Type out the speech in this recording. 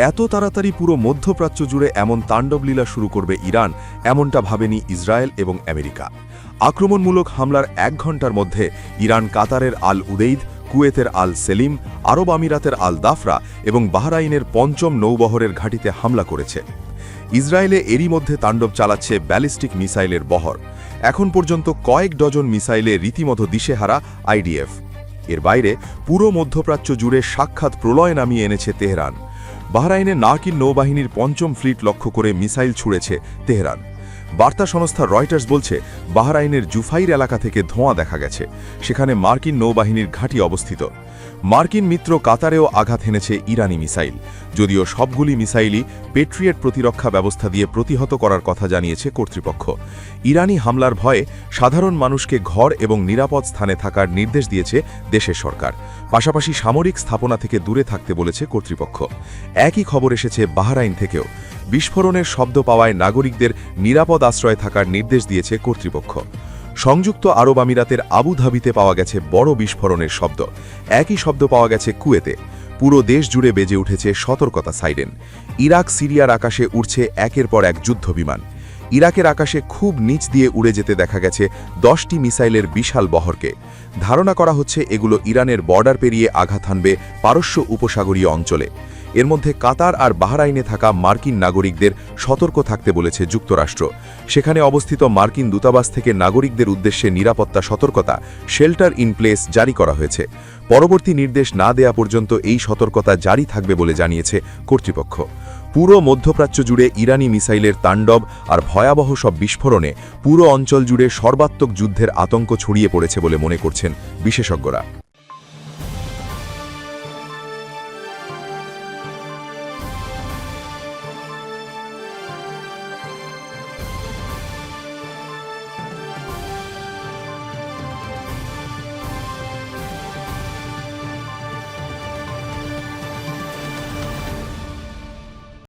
এত তাড়াতাড়ি পুরো মধ্যপ্রাচ্য জুড়ে এমন তাণ্ডবলীলা শুরু করবে ইরান, এমনটা ভাবেনি ইসরায়েল এবং আমেরিকা। আক্রমণমূলক হামলার 1 ঘণ্টার মধ্যে ইরান কাতারের আল উদেইদ, কুয়েতের আল সেলিম, আরব আমিরাতের আল দাফরা এবং বাহরাইনের ৫ম নৌবহরের ঘাঁটিতে হামলা করেছে। ইসরায়েলে এরই মধ্যে তাণ্ডব চালাচ্ছে ব্যালিস্টিক মিসাইলের বহর। এখন পর্যন্ত কয়েক ডজন মিসাইলে রীতিমতো দিশেহারা আইডিএফ। এর বাইরে পুরো মধ্যপ্রাচ্য জুড়ে সাক্ষাৎ প্রলয় নামিয়ে এনেছে তেহরান। বাহরাইনে নাকিল নৌবাহিনীর ৫ম ফ্লিট লক্ষ্য করে মিসাইল ছুঁড়েছে তেহরান। বার্তা সংস্থা রয়টার্স বলছে, বাহরাইনের জুফাইর এলাকা থেকে ধোঁয়া দেখা গেছে, সেখানে মার্কিন নৌবাহিনীর ঘাঁটি অবস্থিত। মার্কিন মিত্র কাতারেও আঘাত হেনেছে ইরানি মিসাইল, যদিও সবগুলি মিসাইলই পেট্রিয়েট প্রতিরক্ষা ব্যবস্থা দিয়ে প্রতিহত করার কথা জানিয়েছে কর্তৃপক্ষ। ইরানি হামলার ভয়ে সাধারণ মানুষকে ঘর এবং নিরাপদ স্থানে থাকার নির্দেশ দিয়েছে দেশের সরকার, পাশাপাশি সামরিক স্থাপনা থেকে দূরে থাকতে বলেছে কর্তৃপক্ষ। একই খবর এসেছে বাহরাইন থেকেও। বিস্ফোরণের শব্দ পাওয়ায় নাগরিকদের নিরাপদ আশ্রয়ে থাকার নির্দেশ দিয়েছে কর্তৃপক্ষ। সংযুক্ত আরব আমিরাতের আবুধাবিতে পাওয়া গেছে বড় বিস্ফোরণের শব্দ। একই শব্দ পাওয়া গেছে কুয়েতে। পুরো দেশ জুড়ে বেজে উঠেছে সতর্কতা সাইরেন। ইরাক সিরিয়ার আকাশে উড়ছে একের পর এক যুদ্ধবিমান। ইরাকের আকাশে খুব নিচ দিয়ে উড়ে যেতে দেখা গেছে 10টি মিসাইলের বিশাল বহরকে। ধারণা করা হচ্ছে এগুলো ইরানের বর্ডার পেরিয়ে আঘাত হানবে পারস্য উপসাগরীয় অঞ্চলে। এর মধ্যে কাতার আর বাহরাইনে থাকা মার্কিন নাগরিকদের সতর্ক থাকতে বলেছে যুক্তরাষ্ট্র। সেখানে অবস্থিত মার্কিন দূতাবাস থেকে নাগরিকদের উদ্দেশ্যে নিরাপত্তা সতর্কতা শেল্টার ইন প্লেস জারি করা হয়েছে। পরবর্তী নির্দেশ না দেয়া পর্যন্ত এই সতর্কতা জারি থাকবে বলে জানিয়েছে কর্তৃপক্ষ। পুরো মধ্যপ্রাচ্য জুড়ে ইরানি মিসাইলের তাণ্ডব আর ভয়াবহ সব বিস্ফোরণে পুরো অঞ্চল জুড়ে সর্বাত্মক যুদ্ধের আতঙ্ক ছড়িয়ে পড়েছে বলে মনে করছেন বিশেষজ্ঞরা।